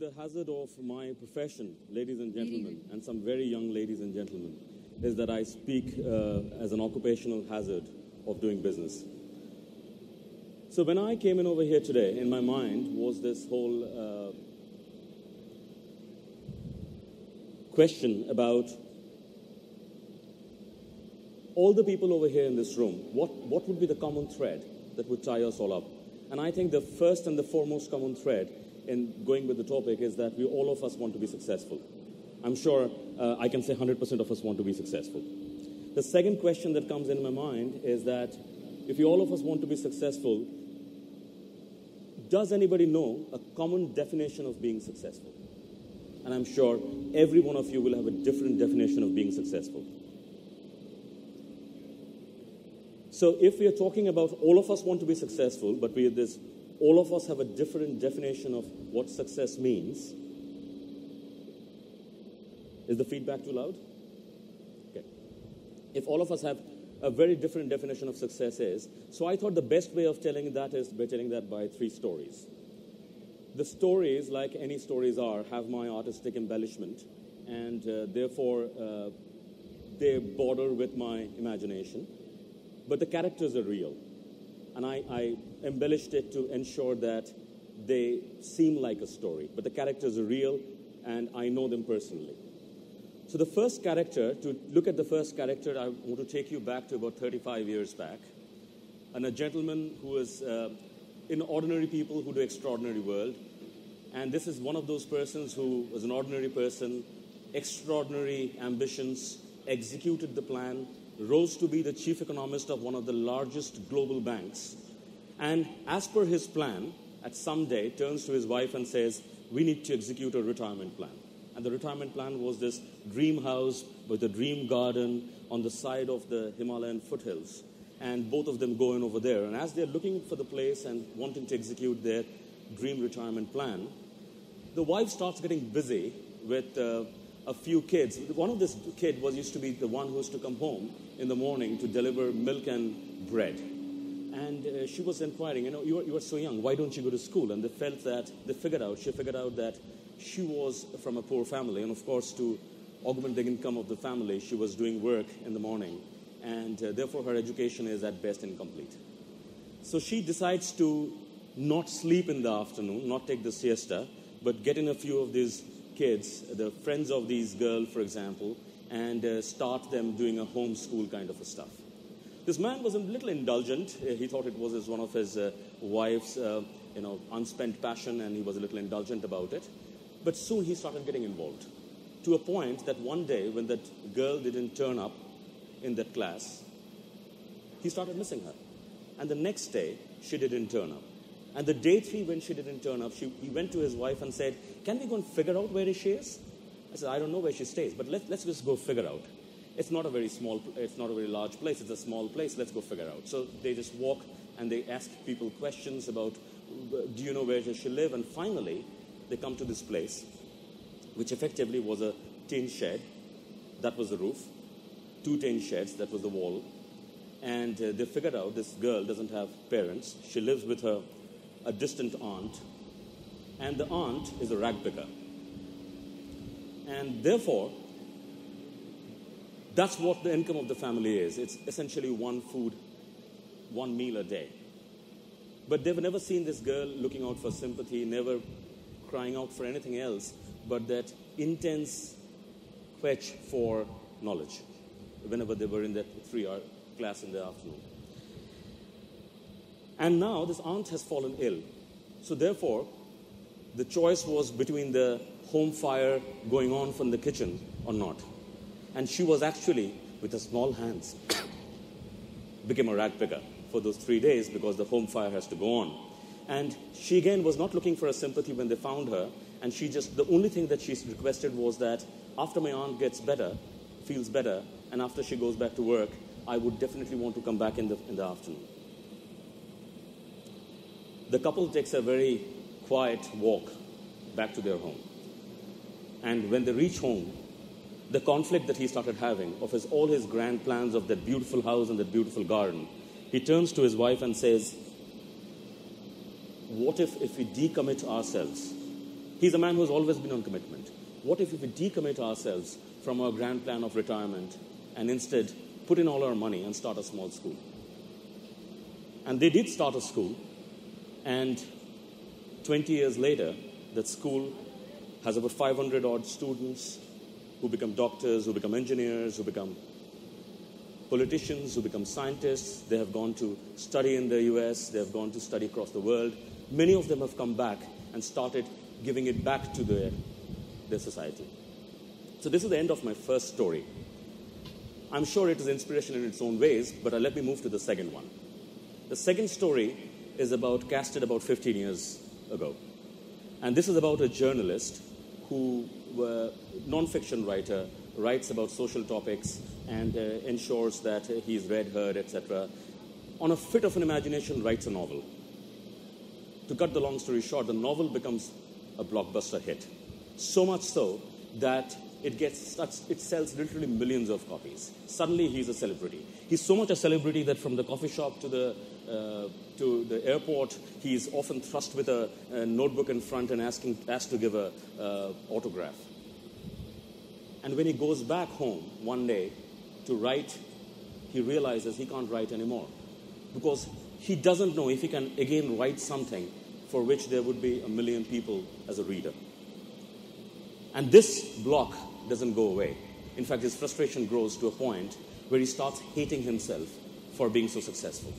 the hazard of my profession, ladies and gentlemen, and some very young ladies and gentlemen, is that I speak as an occupational hazard of doing business. So when I came in over here today, in my mind was this whole question about all the people over here in this room. What would be the common thread that would tie us all up? And I think the first and the foremost common thread in going with the topic is that all of us want to be successful. I'm sure I can say 100% of us want to be successful. The second question that comes in my mind is that if all of us want to be successful, does anybody know a common definition of being successful? And I'm sure every one of you will have a different definition of being successful. So if we are talking about all of us want to be successful, but all of us have a different definition of what success means. Is the feedback too loud? Okay. If all of us have a very different definition of success is, so I thought the best way of telling that is by telling that by 3 stories. The stories, like any stories are, have my artistic embellishment, and therefore they border with my imagination. But the characters are real. And I embellished it to ensure that they seem like a story. But the characters are real, and I know them personally. So the first character, to look at the first character, I want to take you back to about 35 years back. And a gentleman who is in ordinary people who do extraordinary world. And this is one of those persons who was an ordinary person, extraordinary ambitions, executed the plan, rose to be the chief economist of one of the largest global banks. And as per his plan, at some day, turns to his wife and says, we need to execute a retirement plan. And the retirement plan was this dream house with a dream garden on the side of the Himalayan foothills. And both of them go in over there. And as they're looking for the place and wanting to execute their dream retirement plan, the wife starts getting busy with a few kids. One of this kid used to be the one who used to come home in the morning to deliver milk and bread. And she was inquiring, you are so young, why don't you go to school? And she figured out that she was from a poor family. And of course, to augment the income of the family, she was doing work in the morning. And therefore, her education is at best incomplete. So she decides to not sleep in the afternoon, not take the siesta, but get in a few of these kids, the friends of these girls, for example, and start them doing a homeschool kind of a stuff. This man was a little indulgent. He thought it was one of his wife's, unspent passion, and he was a little indulgent about it. But soon he started getting involved, to a point that one day when that girl didn't turn up in that class, he started missing her. And the next day, she didn't turn up. And the day 3, when she didn't turn up, he went to his wife and said, can we go and figure out where she is? I said, I don't know where she stays, but let's just go figure out. It's not a very large place, it's a small place, let's go figure out. So they just walk and they ask people questions about, do you know where does she live? And finally, they come to this place, which effectively was a tin shed. That was the roof. 2 tin sheds, that was the wall. And they figured out this girl doesn't have parents. She lives with a distant aunt, and the aunt is a rag picker. And therefore, that's what the income of the family is. It's essentially one meal a day. But they've never seen this girl looking out for sympathy, never crying out for anything else, but that intense quench for knowledge whenever they were in that 3-hour class in the afternoon. And now this aunt has fallen ill. So therefore, the choice was between the home fire going on from the kitchen or not. And she was actually, with her small hands, became a rag picker for those 3 days because the home fire has to go on. And she again was not looking for a sympathy when they found her. And the only thing that she requested was that after my aunt gets better, feels better, and after she goes back to work, I would definitely want to come back in the afternoon. The couple takes a very quiet walk back to their home. And when they reach home, the conflict that he started having of all his grand plans of that beautiful house and that beautiful garden, he turns to his wife and says, what if we decommit ourselves He's a man who's always been on commitment. What if we decommit ourselves from our grand plan of retirement and instead put in all our money and start a small school? And they did start a school, and 20 years later, that school has over 500-odd students who become doctors, who become engineers, who become politicians, who become scientists. They have gone to study in the US. They have gone to study across the world. Many of them have come back and started giving it back to their society. So this is the end of my first story. I'm sure it is inspiration in its own ways, but let me move to the second one. The second story is casted about 15 years ago. And this is about a journalist who, non-fiction writer, writes about social topics and ensures that he's read, heard, etc. On a fit of an imagination, writes a novel. To cut the long story short, the novel becomes a blockbuster hit. So much so that it sells literally millions of copies. Suddenly, he's a celebrity. He's so much a celebrity that from the coffee shop to the airport, he's often thrust with a notebook in front and asked to give a autograph. And when he goes back home one day to write, he realizes he can't write anymore because he doesn't know if he can again write something for which there would be 1 million people as a reader. And this block doesn't go away. In fact, his frustration grows to a point where he starts hating himself for being so successful.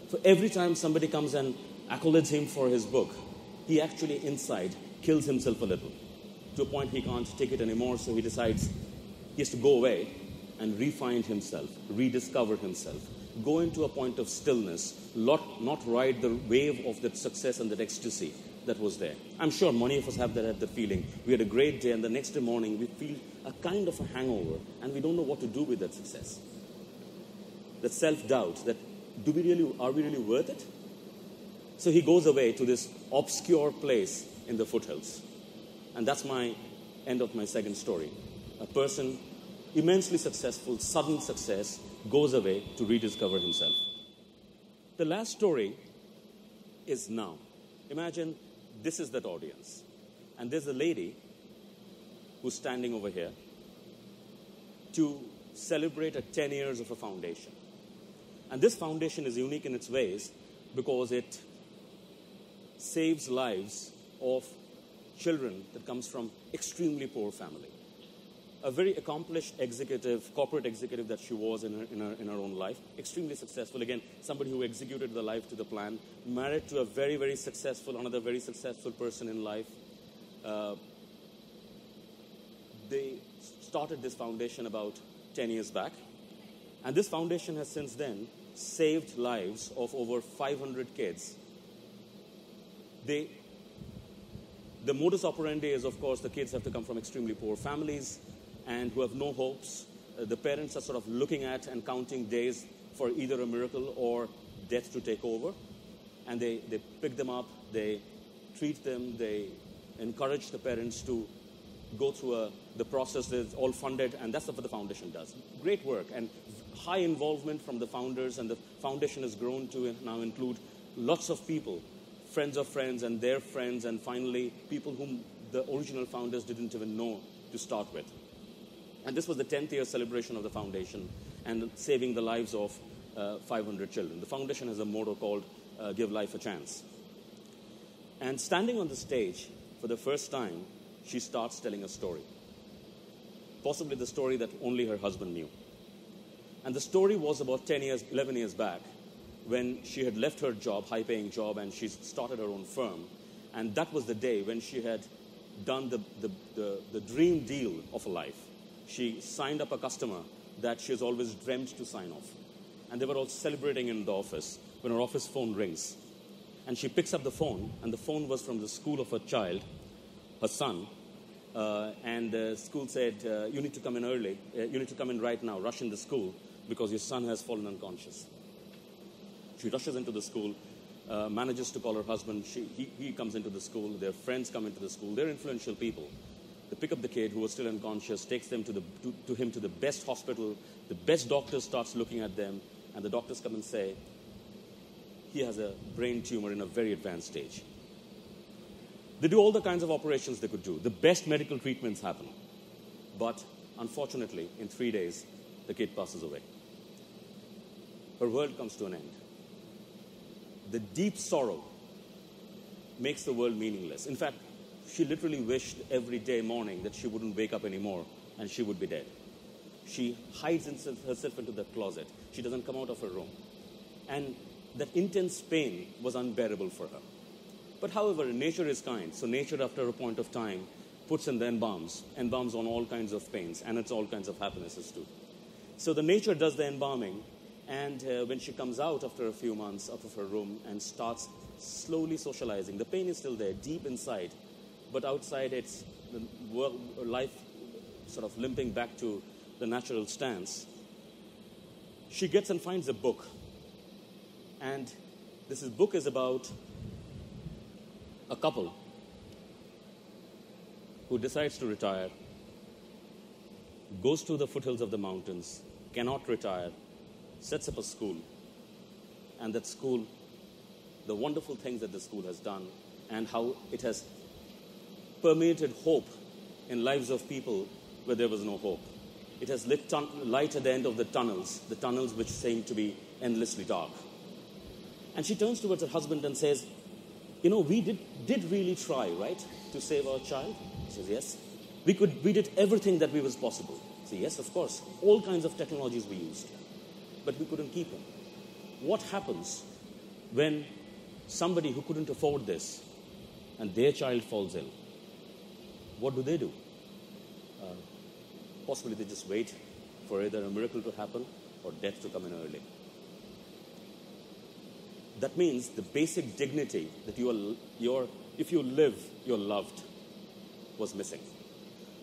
So every time somebody comes and accolades him for his book, he actually inside kills himself a little. To a point he can't take it anymore, so he decides he has to go away and re-find himself, rediscover himself, go into a point of stillness, not ride the wave of that success and that ecstasy that was there. I'm sure many of us have that feeling. We had a great day, and the next morning we feel a kind of a hangover, and we don't know what to do with that success. That self-doubt, that are we really worth it? So he goes away to this obscure place in the foothills. And that's my end of my second story. A person, immensely successful, sudden success, goes away to rediscover himself. The last story is now. Imagine this is that audience. And there's a lady who's standing over here to celebrate 10 years of a foundation. And this foundation is unique in its ways because it saves lives of children that comes from extremely poor family. A very accomplished corporate executive that she was in her own life, extremely successful. Again, somebody who executed the life to the plan, married to another very successful person in life. They started this foundation about 10 years back. And this foundation has since then saved lives of over 500 kids. The modus operandi is, of course, the kids have to come from extremely poor families and who have no hopes. The parents are sort of looking at and counting days for either a miracle or death to take over. And they pick them up, they treat them, they encourage the parents to go through the process that's all funded, and that's what the foundation does. Great work and high involvement from the founders, and the foundation has grown to now include lots of people, friends of friends and their friends, and finally people whom the original founders didn't even know to start with. And this was the 10th year celebration of the foundation and saving the lives of 500 children. The foundation has a motto called Give Life a Chance. And standing on the stage for the first time, she starts telling a story. Possibly the story that only her husband knew. And the story was about 11 years back, when she had left her job, high-paying job, and she started her own firm. And that was the day when she had done the dream deal of a life. She signed up a customer that she has always dreamt to sign off. And they were all celebrating in the office when her office phone rings. And she picks up the phone, and the phone was from the school of her child, her son. And the school said, you need to come in early. You need to come in right now, rush in the school, because your son has fallen unconscious. She rushes into the school, manages to call her husband. He comes into the school. Their friends come into the school. They're influential people. They pick up the kid who was still unconscious, takes them to him to the best hospital. The best doctor starts looking at them, and the doctors come and say, he has a brain tumor in a very advanced stage. They do all the kinds of operations they could do. The best medical treatments happen. But unfortunately, in 3 days, the kid passes away. Her world comes to an end. The deep sorrow makes the world meaningless. In fact, she literally wished every day morning that she wouldn't wake up anymore and she would be dead. She hides herself into the closet. She doesn't come out of her room. And that intense pain was unbearable for her. But however, nature is kind. So nature, after a point of time, puts in the embalms on all kinds of pains, and it's all kinds of happinesses too. So the nature does the embalming, and when she comes out after a few months out of her room and starts slowly socializing, the pain is still there, deep inside, but outside it's the life sort of limping back to the natural stance. She gets and finds a book, and this book is about a couple who decides to retire, goes to the foothills of the mountains, cannot retire, sets up a school, and that school, the wonderful things that the school has done, and how it has permeated hope in lives of people where there was no hope. It has lit light at the end of the tunnels which seem to be endlessly dark. And she turns towards her husband and says, "You know, we did really try, right, to save our child?" He says, "Yes. We did everything that was possible." He says, "Yes, of course. All kinds of technologies we used. But we couldn't keep him." What happens when somebody who couldn't afford this and their child falls ill? What do? Possibly they just wait for either a miracle to happen or death to come in early. That means the basic dignity that if you live, you're loved, was missing.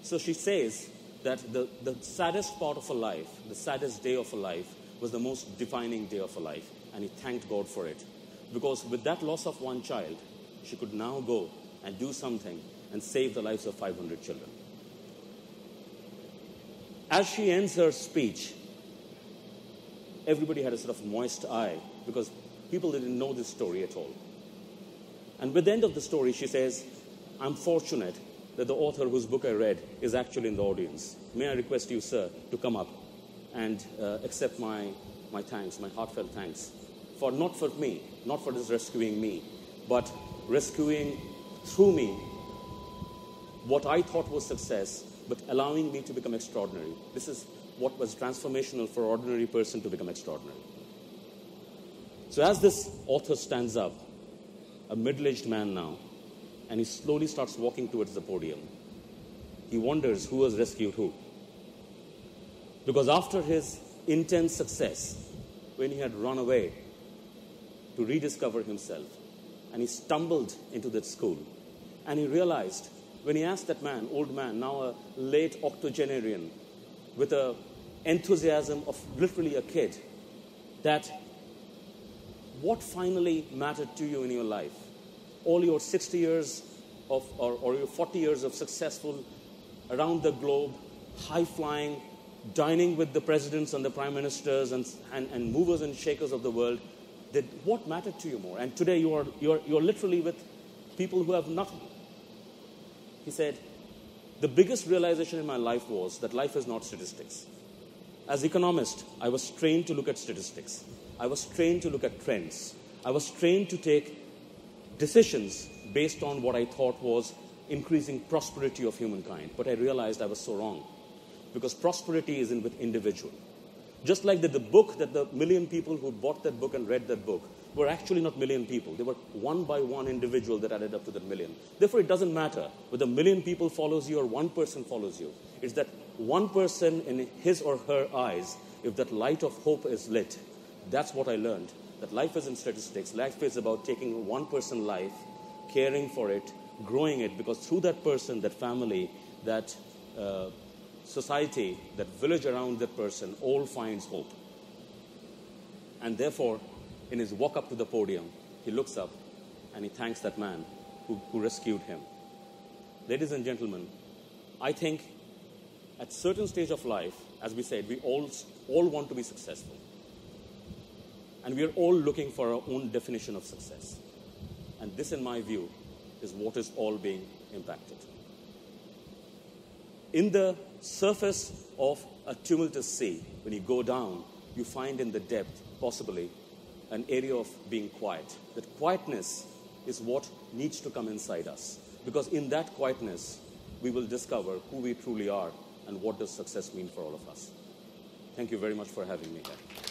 So she says that the saddest part of her life, the saddest day of her life, was the most defining day of her life, and he thanked God for it. Because with that loss of one child, she could now go and do something and save the lives of 500 children. As she ends her speech, everybody had a sort of moist eye because people didn't know this story at all. And with the end of the story, she says, "I'm fortunate that the author whose book I read is actually in the audience. May I request you, sir, to come up and accept my thanks, my heartfelt thanks, not for me, not for just rescuing me, but rescuing through me what I thought was success, but allowing me to become extraordinary. This is what was transformational for an ordinary person to become extraordinary." So as this author stands up, a middle-aged man now, and he slowly starts walking towards the podium, he wonders who has rescued who. Because after his intense success, when he had run away to rediscover himself, and he stumbled into that school, and he realized, when he asked that man, old man, now a late octogenarian, with an enthusiasm of literally a kid, that what finally mattered to you in your life? All your 60 years or your 40 years of successful, around the globe, high-flying, dining with the presidents and the prime ministers and movers and shakers of the world, what mattered to you more? And today you're literally with people who have nothing. He said, "The biggest realization in my life was that life is not statistics. As an economist, I was trained to look at statistics. I was trained to look at trends. I was trained to take decisions based on what I thought was increasing prosperity of humankind. But I realized I was so wrong, because prosperity is with individual. Just like the book that the million people who bought that book and read that book were actually not million people. They were one by one individual that added up to that million. Therefore, it doesn't matter whether a million people follows you or one person follows you. It's that one person in his or her eyes, if that light of hope is lit. That's what I learned, that life isn't statistics. Life is about taking one person's life, caring for it, growing it, because through that person, that family, that society, that village around that person, all finds hope. And therefore, in his walk up to the podium, he looks up and he thanks that man who rescued him. Ladies and gentlemen, I think at certain stage of life, as we said, we all want to be successful. And we are all looking for our own definition of success. And this, in my view, is what is all being impacted. In the surface of a tumultuous sea, when you go down, you find in the depth, possibly, an area of being quiet. That quietness is what needs to come inside us. Because in that quietness, we will discover who we truly are and what does success mean for all of us. Thank you very much for having me here.